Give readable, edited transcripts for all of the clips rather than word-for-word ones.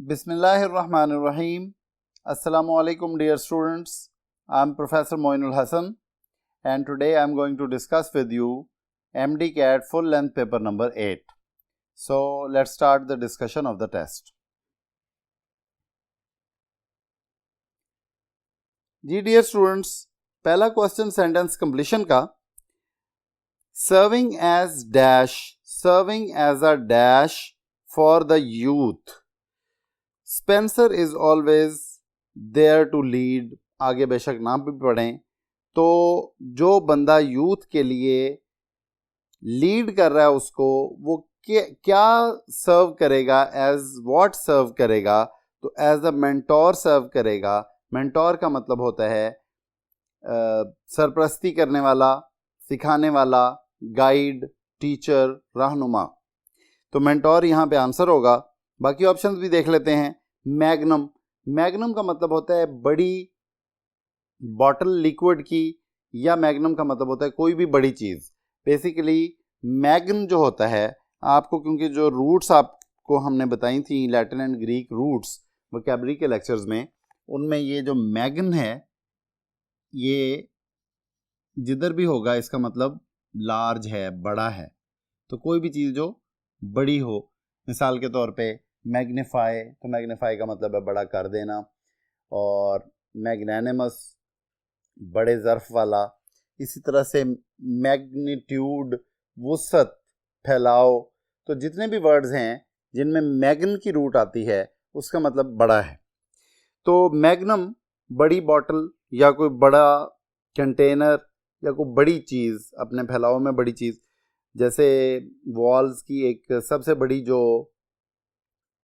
Bismillahirrahmanirrahim. Assalamu alaikum dear students. I am Professor Moinul Hassan and today I am going to discuss with you MD-CAT full length paper number 8. So let's start the discussion of the test. जी dear students, पहला question sentence completion का serving as a dash for the youth. Spencer is always there to lead. आगे बेशक नाम भी पढ़ें तो जो बंदा यूथ के लिए लीड कर रहा है उसको वो क्या सर्व करेगा, एज व्हाट सर्व करेगा, तो एज अ मेंटोर सर्व करेगा. मेंटोर का मतलब होता है सरपरस्ती करने वाला, सिखाने वाला, गाइड, टीचर, रहनुमा. तो मेंटोर यहाँ पे आंसर होगा. बाकी ऑप्शंस भी देख लेते हैं. मैग्नम का मतलब होता है बड़ी बॉटल लिक्विड की, या मैग्नम का मतलब होता है कोई भी बड़ी चीज़. बेसिकली मैग्न जो होता है आपको, क्योंकि जो रूट्स आपको हमने बताई थी Latin and Greek roots vocabulary के लेक्चर्स में, उनमें ये जो मैग्न है ये जिधर भी होगा इसका मतलब लार्ज है, बड़ा है. तो कोई भी चीज़ जो बड़ी हो, मिसाल के तौर पे मैग्नीफाई, तो मैग्नीफाई का मतलब है बड़ा कर देना. और मैग्नेनिमस बड़े ज़र्फ वाला. इसी तरह से मैग्नीट्यूड वुसअत, फैलाव. तो जितने भी वर्ड्स हैं जिनमें मैग्न की रूट आती है उसका मतलब बड़ा है. तो मैग्नम बड़ी बॉटल या कोई बड़ा कंटेनर या कोई बड़ी चीज़, अपने फैलाव में बड़ी चीज़. जैसे वॉल्स की एक सबसे बड़ी जो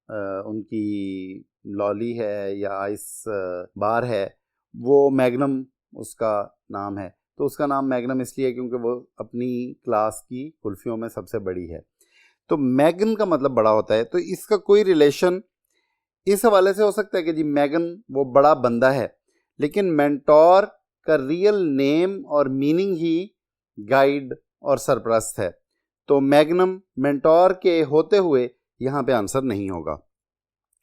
उनकी लॉली है या आइस बार है वो मैग्नम उसका नाम है. तो उसका नाम मैग्नम इसलिए है क्योंकि वो अपनी क्लास की कुल्फियों में सबसे बड़ी है. तो मैग्न का मतलब बड़ा होता है. तो इसका कोई रिलेशन इस हवाले से हो सकता है कि जी मैग्न वो बड़ा बंदा है, लेकिन मेंटोर का रियल नेम और मीनिंग ही गाइड और सरपरस्त है. तो मैग्नम मेंटोर के होते हुए यहाँ पे आंसर नहीं होगा.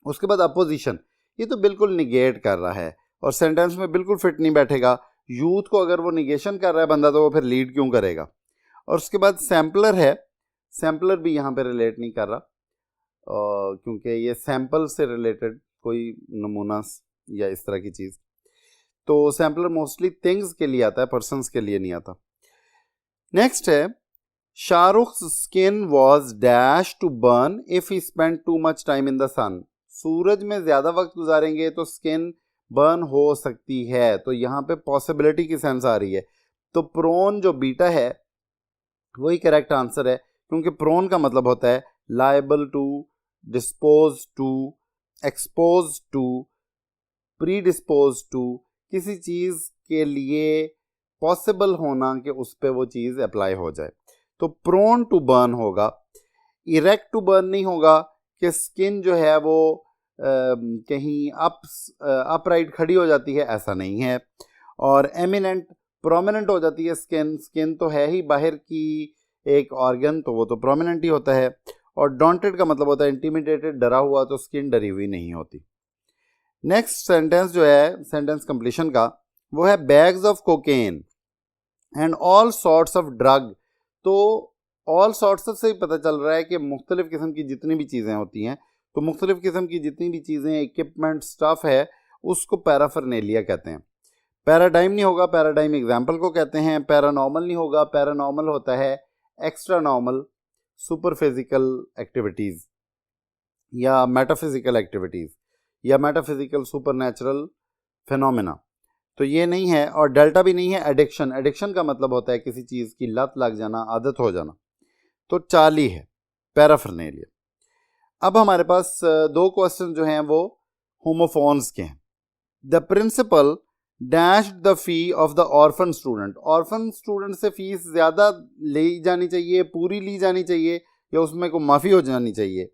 उसके बाद अपोजिशन, ये तो बिल्कुल निगेट कर रहा है और सेंटेंस में बिल्कुल फिट नहीं बैठेगा. यूथ को अगर वो निगेशन कर रहा है बंदा तो वो फिर लीड क्यों करेगा. और उसके बाद सैम्पलर है. सैम्पलर भी यहाँ पे रिलेट नहीं कर रहा क्योंकि ये सैम्पल से रिलेटेड कोई नमूना या इस तरह की चीज़. तो सैम्पलर मोस्टली थिंग्स के लिए आता है, पर्सन्स के लिए नहीं आता. नेक्स्ट है Shahrukh's skin was dash to burn if he spend too much time in the sun. सूरज में ज़्यादा वक्त गुजारेंगे तो स्किन बर्न हो सकती है. तो यहाँ पे पॉसिबिलिटी की सेंस आ रही है. तो प्रोन जो बीटा है वही करेक्ट आंसर है, क्योंकि प्रोन का मतलब होता है liable to, dispose to, expose to, predispose to. किसी चीज़ के लिए पॉसिबल होना कि उस पर वो चीज़ अप्लाई हो जाए. तो प्रोन टू बर्न होगा. इरेक्ट टू बर्न नहीं होगा कि स्किन जो है वो कहीं अपराइट खड़ी हो जाती है, ऐसा नहीं है. और एमिनेंट, प्रोमिनेंट हो जाती है स्किन. स्किन तो है ही बाहर की एक ऑर्गन, तो वो तो प्रोमिनेंट ही होता है. और डॉन्टेड का मतलब होता है इंटिमिडेटेड, डरा हुआ. तो स्किन डरी हुई नहीं होती. नेक्स्ट सेंटेंस जो है सेंटेंस कंप्लीशन का वो है bags of cocaine and all sorts of drug. तो ऑल सॉर्ट्स से ही पता चल रहा है कि मुख्तलिफ किस्म की जितनी भी चीज़ें होती हैं, तो मुख्तलिफ किस्म की जितनी भी चीज़ें, इक्विपमेंट, स्टफ है, उसको पैराफर्नेलिया कहते हैं. पैराडाइम नहीं होगा, पैराडाइम एग्जाम्पल को कहते हैं. पैरानॉर्मल नहीं होगा, पैरानॉर्मल होता है extra normal, super physical activities या मेटाफिजिकल एक्टिविटीज़ या मेटाफिजिकल सुपर नेचुरल फिनोमेना. तो ये नहीं है. और डेल्टा भी नहीं है एडिक्शन. एडिक्शन का मतलब होता है किसी चीज़ की लत लग जाना, आदत हो जाना. तो 40 है पैराफर्नेलिया. अब हमारे पास दो क्वेश्चन जो हैं वो होमोफोन्स के हैं. The principal dash the fee of the orphan student. Orphan student से फीस ज़्यादा ली जानी चाहिए, पूरी ली जानी चाहिए, या उसमें को माफ़ी हो जानी चाहिए.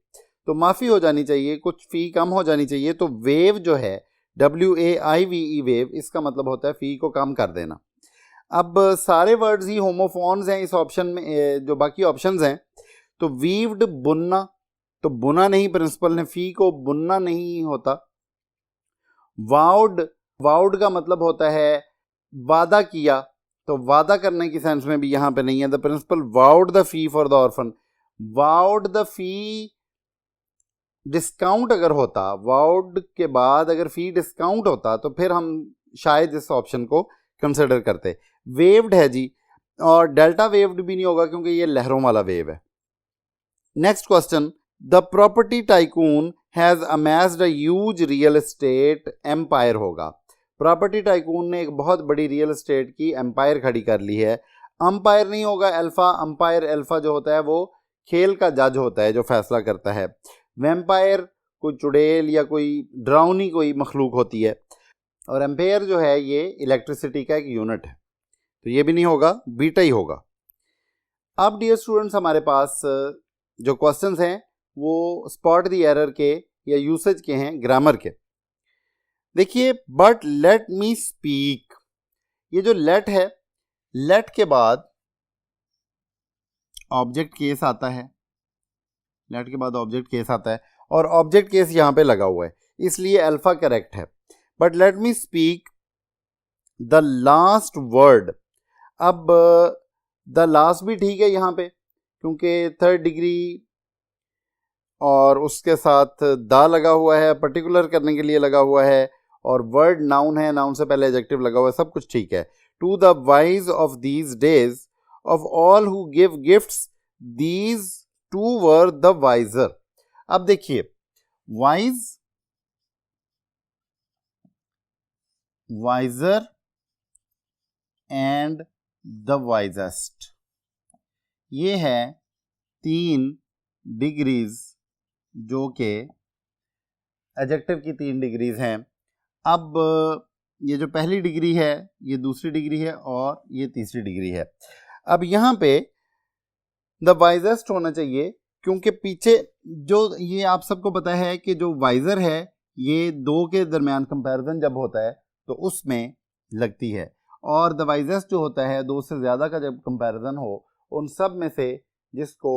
तो माफ़ी हो जानी चाहिए, कुछ फ़ी कम हो जानी चाहिए. तो वेव जो है WAIVE वेव, इसका मतलब होता है फ़ी को कम कर देना. अब सारे वर्ड्स ही होमोफोन्स हैं इस ऑप्शन में. जो बाकी ऑप्शंस हैं तो वीव्ड बुनना, तो बुना नहीं, प्रिंसिपल ने फी को बुनना नहीं होता। वाउड, वाउड का मतलब होता है वादा किया, तो वादा करने की सेंस में भी यहां पे नहीं है। The principal vowed the fee for the orphan, vowed the fee discount अगर होता, वाउड के बाद अगर फी डिस्काउंट होता तो फिर हम शायद इस ऑप्शन को कंसिडर करते। वेव्ड है जी, और डेल्टा वेव्ड भी नहीं होगा क्योंकि ये लहरों वाला वेव है। Next question, the property tycoon has amassed a huge real estate empire होगा। प्रॉपर्टी टाइकून ने एक बहुत बड़ी रियल एस्टेट की एम्पायर खड़ी कर ली है। अंपायर नहीं होगा, अल्फा, अंपायर अल्फा जो होता है वो खेल का जज होता है जो फैसला करता है। वैम्पायर कोई चुड़ैल या कोई डरावनी कोई मखलूक होती है, और एम्पेयर जो है ये इलेक्ट्रिसिटी का एक यूनिट है, तो ये भी नहीं होगा, बीटा ही होगा। अब डियर स्टूडेंट्स, हमारे पास जो क्वेश्चंस हैं वो स्पॉट द एरर के या यूसेज के हैं, ग्रामर के। देखिए, बट लेट मी स्पीक, ये जो लेट है, लेट के बाद ऑब्जेक्ट केस आता है, लेट के बाद ऑब्जेक्ट केस आता है, और ऑब्जेक्ट केस यहां पे लगा हुआ है, इसलिए अल्फा करेक्ट है। But let me speak the last word, अब द लास्ट भी ठीक है यहां पे क्योंकि थर्ड डिग्री और उसके साथ द लगा हुआ है, पर्टिकुलर करने के लिए लगा हुआ है, और वर्ड नाउन है, नाउन से पहले एडजेक्टिव लगा हुआ है, सब कुछ ठीक है। To the wise of these days of all who give gifts these two were the wiser. अब देखिए, wise, wiser and the wisest, ये है 3 डिग्रीज जो कि एडजेक्टिव की 3 डिग्रीज हैं। अब ये जो पहली डिग्री है, ये दूसरी डिग्री है, और ये तीसरी डिग्री है। अब यहां पे द वाइजेस्ट होना चाहिए क्योंकि पीछे जो ये आप सबको पता है कि जो वाइजर है ये 2 के दरमियान कंपैरिजन जब होता है तो उसमें लगती है, और द वाइजेस्ट जो होता है 2 से ज़्यादा का जब कंपैरिजन हो, उन सब में से जिसको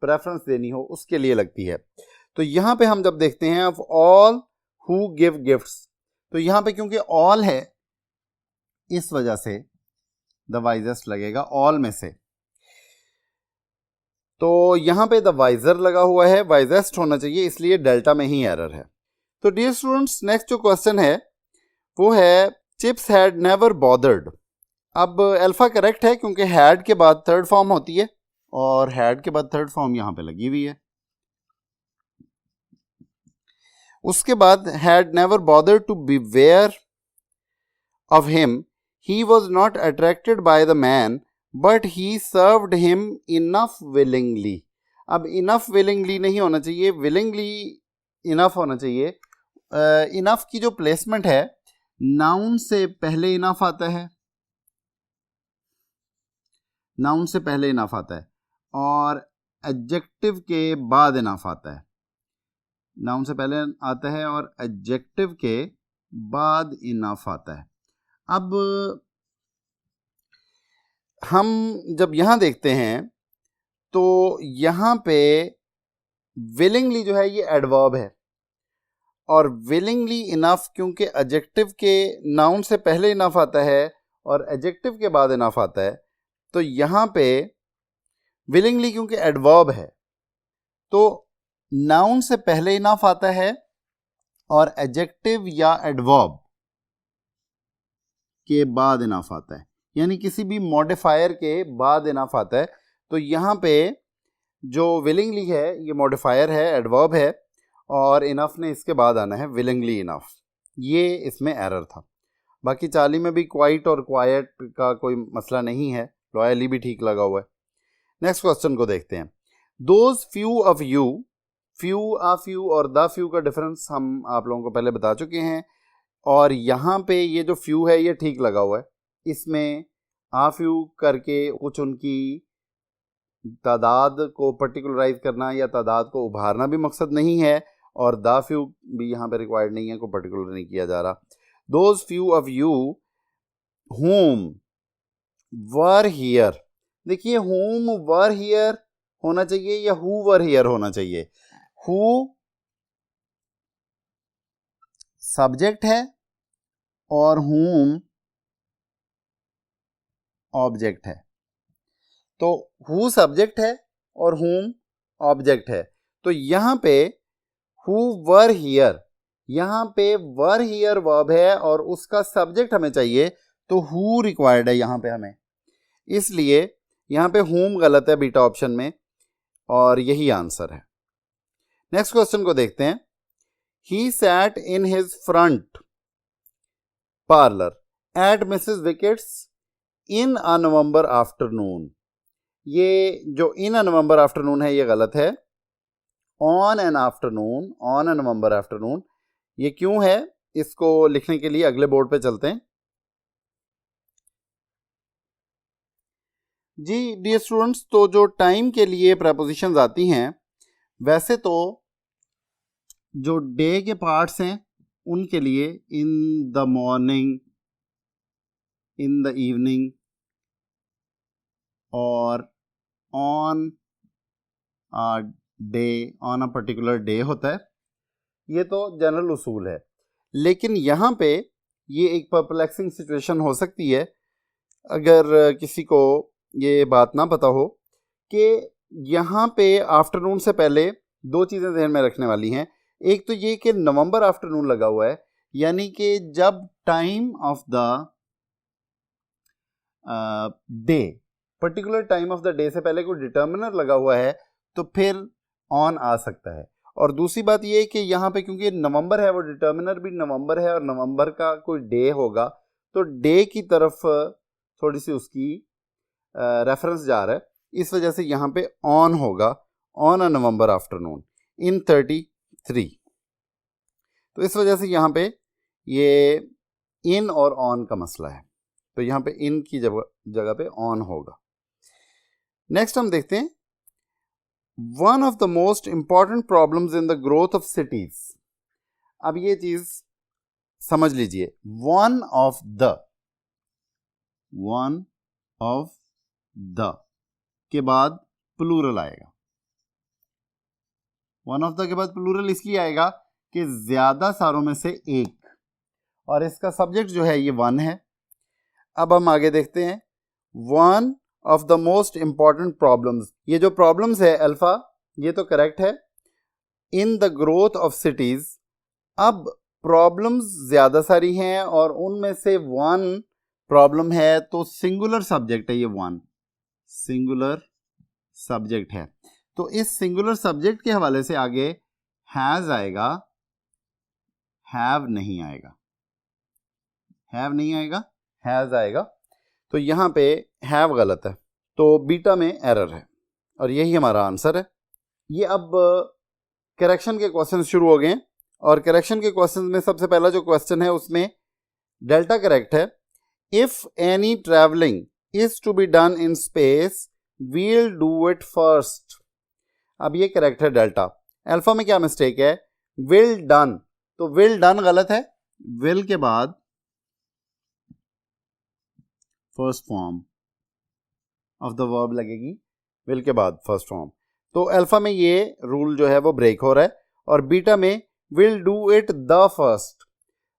प्रेफरेंस देनी हो उसके लिए लगती है। तो यहाँ पे हम जब देखते हैं of all who give gifts, तो यहाँ पे क्योंकि ऑल है इस वजह से द वाइजेस्ट लगेगा, ऑल में से। तो यहाँ पे द वाइजर लगा हुआ है, वाइजेस्ट होना चाहिए, इसलिए डेल्टा में ही एरर है। तो डियर स्टूडेंट्स, नेक्स्ट जो क्वेश्चन है वो है चिप्स हैड नेवर बॉदर्ड। अब अल्फा करेक्ट है क्योंकि हैड के बाद थर्ड फॉर्म होती है, और हैड के बाद थर्ड फॉर्म यहाँ पे लगी हुई है। उसके बाद had never bothered to beware of him, he was not attracted by the man but he served him enough willingly. अब इनफ विलिंगली नहीं होना चाहिए, विलिंगली इनफ होना चाहिए। इनफ की जो प्लेसमेंट है, नाउन से पहले इनफ आता है, नाउन से पहले इनफ आता है, और एडजेक्टिव के बाद इनफ आता है। नाउन से पहले आता है और एडजेक्टिव के बाद इनफ आता है। अब हम जब यहां देखते हैं तो यहां पे विलिंगली जो है ये एडवर्ब है, और विलिंगली इनफ क्योंकि एडजेक्टिव के नाउन से पहले इनफ आता है और एडजेक्टिव के बाद इनफ आता है, तो यहां पे विलिंगली क्योंकि एडवर्ब है तो नाउन से पहले इनफ आता है और एडजेक्टिव या एडवर्ब के बाद इनफ आता है, यानी किसी भी मॉडिफायर के बाद इनफ आता है। तो यहाँ पे जो विलिंगली है ये मॉडिफायर है, एडवर्ब है, और इनफ ने इसके बाद आना है, विलिंगली इनफ। ये इसमें एरर था। बाकी चाली में भी क्वाइट और क्वाइट का कोई मसला नहीं है, लॉयली भी ठीक लगा हुआ है। नेक्स्ट क्वेश्चन को देखते हैं। Those few of you, few, uh few और द फ्यू का डिफरेंस हम आप लोगों को पहले बता चुके हैं, और यहाँ पे ये जो फ्यू है ये ठीक लगा हुआ है। इसमें आ फ्यू करके कुछ उनकी तादाद को पर्टिकुलराइज करना या तादाद को उभारना भी मकसद नहीं है, और द फ्यू भी यहाँ पे रिक्वायर्ड नहीं है, को पर्टिकुलर नहीं किया जा रहा। Those few of you whom were here, देखिए whom वर हियर होना चाहिए या who वर हियर होना चाहिए। हु सब्जेक्ट है और whom ऑब्जेक्ट है। तो हु सब्जेक्ट है और whom ऑब्जेक्ट है। तो यहां पे हु वर हियर, यहां पे वर हियर वर्ब है और उसका सब्जेक्ट हमें चाहिए, तो हु रिक्वायर्ड है यहां पे हमें, इसलिए यहां पे whom गलत है बीटा ऑप्शन में और यही आंसर है। नेक्स्ट क्वेश्चन को देखते हैं। He sat in his front parlour eight Mrs wickets in a November afternoon. ये जो इन अ नवंबर आफ्टरनून है ये गलत है। On an afternoon, on a November afternoon, ये क्यों है इसको लिखने के लिए अगले बोर्ड पे चलते हैं। जी डियर स्टूडेंट्स, तो जो टाइम के लिए प्रपोजिशंस आती हैं, वैसे तो जो डे के पार्ट्स हैं उनके लिए in the morning, in the evening और on a day, on a particular day होता है। ये तो जनरल उसूल है, लेकिन यहाँ पे ये एक परप्लेक्सिंग सिचुएशन हो सकती है अगर किसी को ये बात ना पता हो कि यहाँ पे आफ्टरनून से पहले दो चीज़ें ध्यान में रखने वाली हैं। एक तो ये कि नवंबर आफ्टरनून लगा हुआ है, यानी कि जब time of the day, particular time of the day से पहले कोई डिटर्मिनर लगा हुआ है तो फिर ऑन आ सकता है। और दूसरी बात ये है कि यहाँ पे क्योंकि नवंबर है, वो डिटर्मिनर भी नवंबर है और नवंबर का कोई डे होगा, तो डे की तरफ थोड़ी सी उसकी रेफरेंस जा रहा है, इस वजह से यहाँ पे ऑन होगा, on a November afternoon in 33। तो इस वजह से यहाँ पे ये इन और ऑन का मसला है, तो यहाँ पे इन की जगह पे ऑन होगा। नेक्स्ट हम देखते हैं, one of the most important problems in the growth of cities. अब ये चीज समझ लीजिए, वन ऑफ द के बाद प्लूरल आएगा। वन ऑफ द के बाद प्लूरल इसलिए आएगा कि ज्यादा सारों में से एक, और इसका सब्जेक्ट जो है ये वन है। अब हम आगे देखते हैं, one of the most important problems, ये जो प्रॉब्लम्स है अल्फा, ये तो करेक्ट है, in the growth of cities. अब प्रॉब्लम्स ज्यादा सारी हैं और उनमें से वन प्रॉब्लम है, तो सिंगुलर सब्जेक्ट है ये वन, सिंगुलर सब्जेक्ट है। तो इस सिंगुलर सब्जेक्ट के हवाले से आगे हैज आएगा, हैव नहीं आएगा, हैव नहीं आएगा, हैज आएगा। तो यहां पे हैव गलत है, तो बीटा में एरर है और यही हमारा आंसर है। ये अब करेक्शन के क्वेश्चन शुरू हो गए और करेक्शन के क्वेश्चन में सबसे पहला जो क्वेश्चन है उसमें डेल्टा करेक्ट है। If any travelling is to be done in space we'll do it first. अब ये करेक्ट है डेल्टा। अल्फा में क्या मिस्टेक है, विल डन, तो विल डन गलत है, विल के बाद first form of the verb लगेगी, विल के बाद फर्स्ट फॉर्म। तो अल्फा में ये रूल जो है वो ब्रेक हो रहा है और बीटा में will do it the first.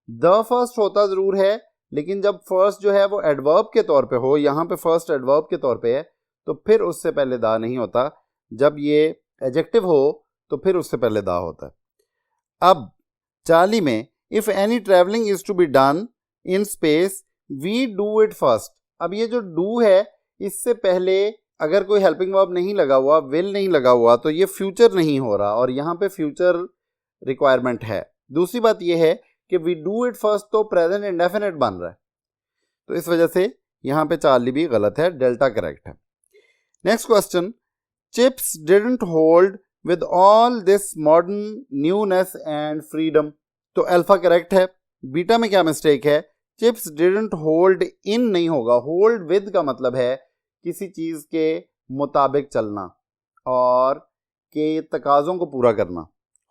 The first होता जरूर है, लेकिन जब फर्स्ट जो है वो एडवर्ब के तौर पे हो, यहाँ पे फर्स्ट एडवर्ब के तौर पे है, तो फिर उससे पहले दा नहीं होता। जब ये एडजेक्टिव हो तो फिर उससे पहले दा होता है। अब 40 में if any travelling is to be done in space we do it first. अब ये जो डू है, इससे पहले अगर कोई हेल्पिंग वर्ब नहीं लगा हुआ, विल नहीं लगा हुआ, तो ये फ्यूचर नहीं हो रहा और यहाँ पे फ्यूचर रिक्वायरमेंट है। दूसरी बात ये है कि वी डू इट फर्स्ट तो प्रेजेंट इंडेफिनिट बन रहा है, तो इस वजह से यहाँ पे 40 भी गलत है, डेल्टा करेक्ट है। Next question, chips didn't hold with all this modern newness and freedom. तो अल्फा करेक्ट है। बीटा में क्या मिस्टेक है, चिप्स डिडंट होल्ड इन नहीं होगा, होल्ड विद का मतलब है किसी चीज के मुताबिक चलना और के तकाजों को पूरा करना।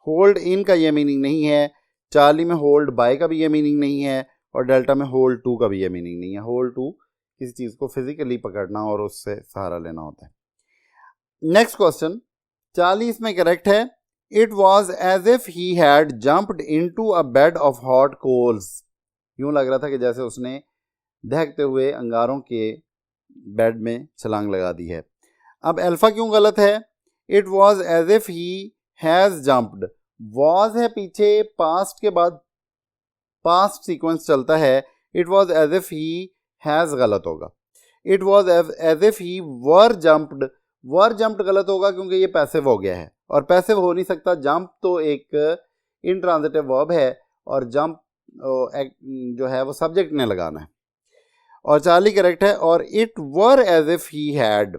होल्ड इन का ये मीनिंग नहीं है, 40 में होल्ड बाय का भी ये मीनिंग नहीं है और डेल्टा में होल्ड टू का भी ये मीनिंग नहीं है। होल्ड टू किसी चीज को फिजिकली पकड़ना और उससे सहारा लेना होता है। नेक्स्ट क्वेश्चन, 40 में करेक्ट है, it was as if he had jumped into a bed of hot coals. यूं लग रहा था कि जैसे उसने दहकते हुए अंगारों के बेड में छलांग लगा दी है। अब अल्फा क्यों गलत है? It was as if he has jumped, was है पीछे, पास्ट के बाद पास्ट सीक्वेंस चलता है, it was as if he has गलत होगा। It was as if he were jumped, were jumped गलत होगा क्योंकि ये पैसिव हो गया है और पैसिव हो नहीं सकता। जंप तो एक इंट्रांजिटिव वर्ब है और जंप जो है वो सब्जेक्ट ने लगाना है। और चार्ली करेक्ट है। और it were as if he had,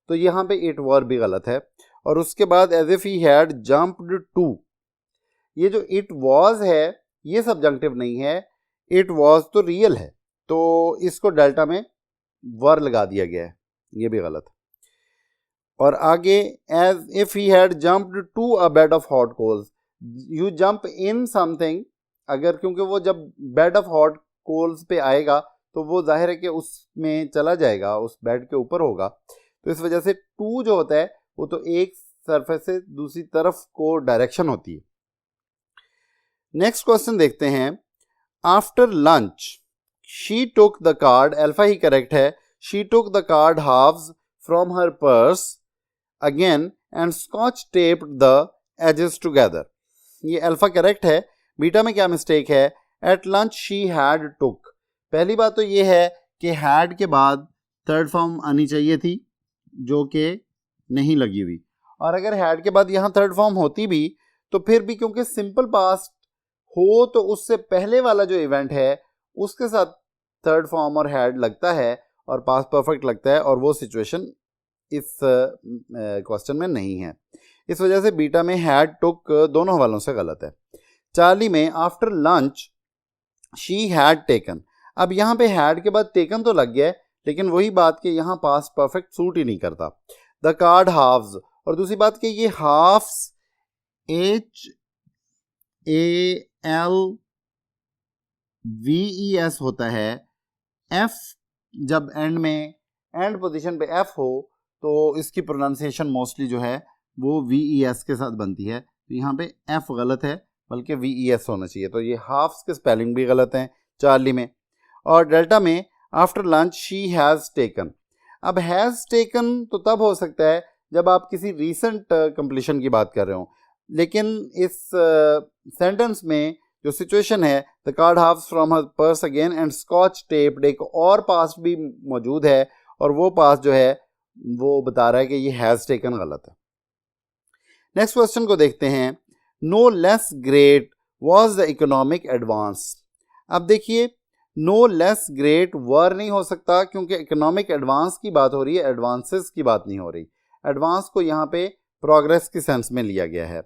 तो यहाँ पे इट वर भी गलत है। और उसके बाद as if he had jumped to, ये जो इट वॉज है ये सब्जंक्टिव नहीं है, इट वॉज तो रियल है, तो इसको डेल्टा में वर लगा दिया गया है, ये भी गलत है। और आगे as if he had jumped to a bed of hot coals, you jump in something, अगर क्योंकि वो जब बेड ऑफ हॉट कोल्स पे आएगा तो वो जाहिर है कि उसमें चला जाएगा, उस बेड के ऊपर होगा, तो इस वजह से टू जो होता है वो तो एक सरफेस से दूसरी तरफ को डायरेक्शन होती है। नेक्स्ट क्वेश्चन देखते हैं। After lunch she took the card, alpha ही करेक्ट है, she took the card halves from her purse again and scotch taped the edges together, ये अल्फा करेक्ट है। बीटा में क्या मिस्टेक है? At lunch she had took, पहली बात तो ये है कि हैड के बाद थर्ड फॉर्म आनी चाहिए थी जो कि नहीं लगी हुई, और अगर हैड के बाद यहाँ थर्ड फॉर्म होती भी तो फिर भी क्योंकि सिंपल पास्ट हो तो उससे पहले वाला जो इवेंट है उसके साथ थर्ड फॉर्म और हैड लगता है और पास्ट परफेक्ट लगता है, और वो सिचुएशन इस क्वेश्चन में नहीं है। इस वजह से बीटा में हैड टुक दोनों हवालों से गलत है। चार्ली में after lunch she had taken, अब यहाँ पे हैड के बाद टेकन तो लग गया है, लेकिन वही बात कि यहाँ पास्ट परफेक्ट सूट ही नहीं करता। द कार्ड हाफ्स, और दूसरी बात कि ये हाफ्स HALVES होता है, F जब एंड में एंड पोजीशन पे F हो तो इसकी प्रोनाउंसिएशन मोस्टली जो है वो VES के साथ बनती है, तो यहाँ पे F गलत है बल्कि VES होना चाहिए, तो ये हाफ्स के स्पेलिंग भी गलत हैं चार्ली में। और डेल्टा में after lunch she has taken, अब हैज़ टेकन तो तब हो सकता है जब आप किसी रीसेंट कंप्लीशन की बात कर रहे हो, लेकिन इस सेंटेंस में जो सिचुएशन है the card halves from her purse again and scotch taped, एक और पास्ट भी मौजूद है और वो पास्ट जो है वो बता रहा है कि ये हैज़ टेकन गलत है। नेक्स्ट क्वेश्चन को देखते हैं। No less great was the economic advance, अब देखिए नो लेस ग्रेट वर नहीं हो सकता क्योंकि इकोनॉमिक एडवांस की बात हो रही है, एडवांसेस की बात नहीं हो रही। एडवांस को यहाँ पे प्रोग्रेस की सेंस में लिया गया है,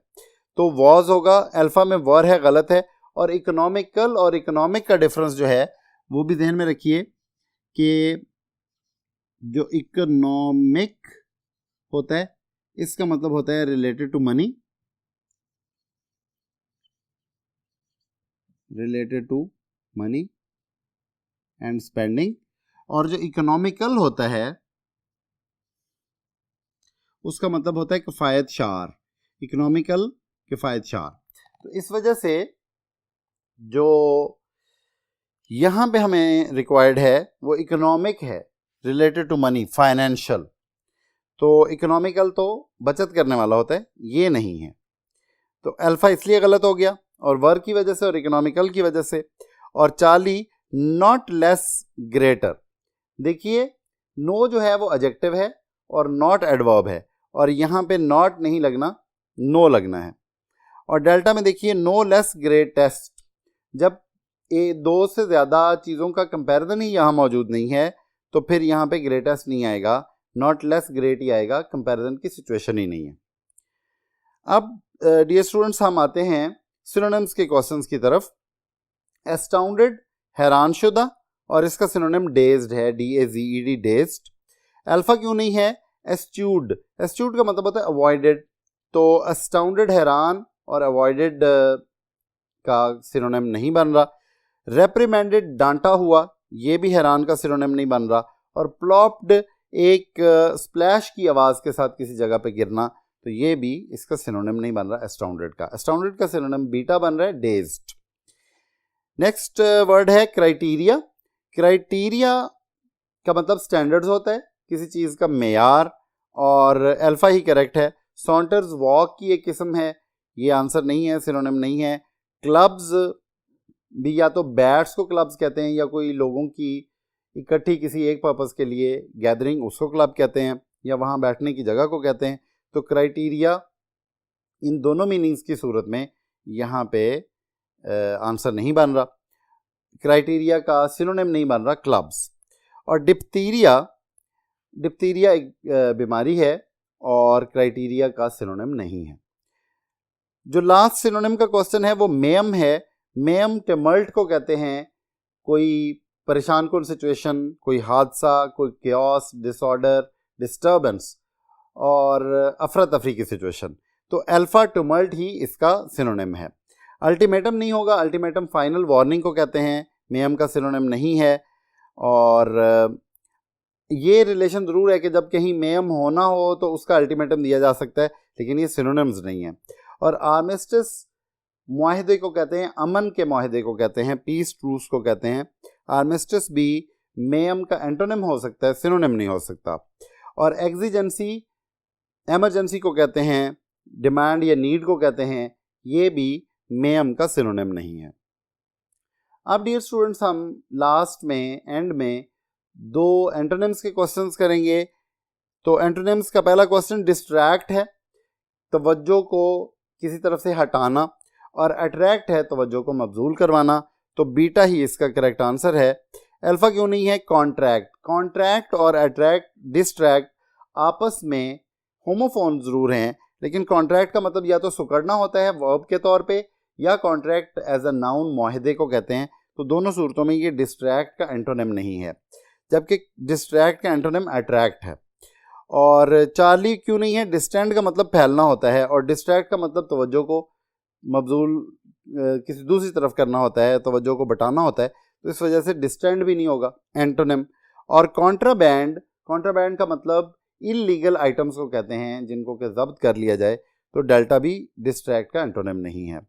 तो वॉज होगा, अल्फा में वर है गलत है। और इकोनॉमिकल और इकोनॉमिक का डिफरेंस जो है वो भी ध्यान में रखिए कि जो इकोनॉमिक होता है इसका मतलब होता है related to money, related to money and spending, और जो इकोनॉमिकल होता है उसका मतलब होता है किफायत शार, इकोनॉमिकल किफायत शार। तो इस वजह से जो यहाँ पे हमें रिक्वायर्ड है वो इकोनॉमिक है, रिलेटेड टू मनी, फाइनेंशियल। तो इकोनॉमिकल तो बचत करने वाला होता है, ये नहीं है, तो अल्फा इसलिए गलत हो गया और वर की वजह से और इकोनॉमिकल की वजह से। और चार्ली नॉट लेस ग्रेटर, देखिए नो जो है वो एडजेक्टिव है और नॉट एडवर्ब है, और यहाँ पे नॉट नहीं लगना, नो लगना है। और डेल्टा में देखिए नो लेस ग्रेटेस्ट, जब दो से ज़्यादा चीज़ों का कंपैरिजन ही यहाँ मौजूद नहीं है तो फिर यहाँ पे ग्रेटेस्ट नहीं आएगा, नॉट लेस ग्रेट ही आएगा, कंपैरिजन की सिचुएशन ही नहीं है। अब डियर स्टूडेंट्स हम आते हैं सिनोनिम्स के क्वेश्चंस की तरफ। एस्टाउंडेड हैरानशुदा, और इसका सिनोनिम डेज्ड है, DAZED, डेज्ड। अल्फा क्यों नहीं है? एस्ट्यूड, एस्ट्यूड का मतलब होता है अवॉइडेड, तो एस्टाउंडेड हैरान और अवॉइडेड का सिनोनिम नहीं बन रहा। रेप्रिमेंडेड डांटा हुआ, ये भी हैरान का सिनोनिम नहीं बन रहा। और प्लॉप्ड एक स्प्लैश की आवाज़ के साथ किसी जगह पे गिरना, तो ये भी इसका सिनोनिम नहीं बन रहा एस्टाउंडेड का। एस्टाउंडेड का सिनोनिम बीटा बन रहा है डेज्ड। नेक्स्ट वर्ड है क्राइटेरिया। क्राइटेरिया का मतलब स्टैंडर्ड्स होता है, किसी चीज़ का मेयार, और अल्फा ही करेक्ट है। सॉन्टर्स वॉक की एक किस्म है, ये आंसर नहीं है, सिनोनिम नहीं है। क्लब्स भी या तो बैट्स को क्लब्स कहते हैं, या कोई लोगों की इकट्ठी किसी एक पर्पस के लिए गैदरिंग, उसको क्लब कहते हैं, या वहाँ बैठने की जगह को कहते हैं। तो क्राइटेरिया इन दोनों मीनिंग्स की सूरत में यहाँ पे आंसर नहीं बन रहा। क्राइटेरिया का सिनोनिम नहीं बन रहा क्लब्स। और डिप्थीरिया एक बीमारी है और क्राइटेरिया का सिनोनिम नहीं है। जो लास्ट सिनोनिम का क्वेश्चन है वो मेयम है। मेयम टिमल्ट को कहते हैं, कोई परेशान कुन सिचुएशन, कोई हादसा, कोई केओस, डिसऑर्डर, डिस्टर्बेंस और अफरा तफरी की सिचुएशन। तो अल्फा टिमल्ट ही इसका सिनोनिम है। अल्टीमेटम नहीं होगा, अल्टीमेटम फाइनल वार्निंग को कहते हैं, मेयम का सिनोनिम नहीं है। और ये रिलेशन ज़रूर है कि जब कहीं मेयम होना हो तो उसका अल्टीमेटम दिया जा सकता है, लेकिन ये सिनोनिम्स नहीं है। और आर्मिस्टिस मुआहिदे को कहते हैं, अमन के मुआहिदे को कहते हैं, पीस ट्रूस को कहते हैं। आर्मिस्टिस भी मेयम का एंटोनिम हो सकता है, सिनोनिम नहीं हो सकता। और एग्जिजेंसी एमरजेंसी को कहते हैं, डिमांड या नीड को कहते हैं, ये भी मेयम का सिनोनिम नहीं है। अब डियर स्टूडेंट्स, हम लास्ट में एंड में 2 एंटोनिम्स के क्वेश्चंस करेंगे। तो एंटोनिम्स का पहला क्वेश्चन डिस्ट्रैक्ट है, तवज्जो को किसी तरफ से हटाना, और अट्रैक्ट है, तवज्जो को मबजूल करवाना। तो बीटा ही इसका करेक्ट आंसर है। अल्फा क्यों नहीं है? कॉन्ट्रैक्ट। कॉन्ट्रैक्ट और अट्रैक्ट, डिस्ट्रैक्ट आपस में होमोफोन ज़रूर हैं, लेकिन कॉन्ट्रैक्ट का मतलब या तो सुकड़ना होता है वर्ब के तौर पे, या कॉन्ट्रैक्ट एज अ नाउन मुआहिदे को कहते हैं। तो दोनों सूरतों में ये डिस्ट्रैक्ट का एंटोनिम नहीं है, जबकि डिस्ट्रैक्ट का एंटोनिम अट्रैक्ट है। और चार्ली क्यों नहीं है? डिस्टेंड का मतलब फैलना होता है, और डिस्ट्रैक्ट का मतलब तवज्जो को मबजूल किसी दूसरी तरफ करना होता है, तवज्जो को बटाना होता है। तो इस वजह से डिस्टेंड भी नहीं होगा एंटोनिम। और कॉन्ट्राबैंड का मतलब इलीगल आइटम्स को कहते हैं, जिनको कि जब्त कर लिया जाए। तो डेल्टा भी डिस्ट्रैक्ट का एंटोनिम नहीं है।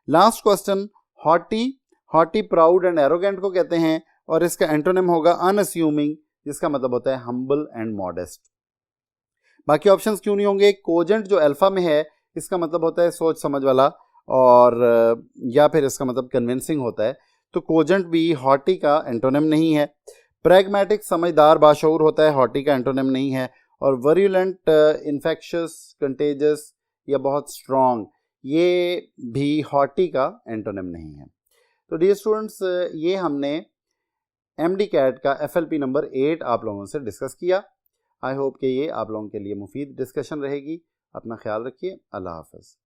Last question, haughty proud and arrogant को कहते हैं, और इसका एंटोनिम होगा अनअस्यूमिंग, जिसका मतलब होता है हम्बल एंड मॉडेस्ट। बाकी ऑप्शंस क्यों नहीं होंगे? कोजेंट जो अल्फा में है, इसका मतलब होता है सोच समझ वाला, और या फिर इसका मतलब कन्विंसिंग होता है। तो कोजेंट भी हॉटी का एंटोनिम नहीं है। प्रैग्मेटिक समझदार बाशऊर होता है, हॉटी का एंटोनिम नहीं है। और वर्युलेंट इन्फेक्शियस, कंटेजियस या बहुत स्ट्रॉन्ग, ये भी हॉटी का एंटोनिम नहीं है। तो डियर स्टूडेंट्स, ये हमने एमडी कैट का FLP नंबर 8 आप लोगों से डिस्कस किया। आई होप कि ये आप लोगों के लिए मुफीद डिस्कशन रहेगी। अपना ख्याल रखिए। अल्लाह हाफ़िज़।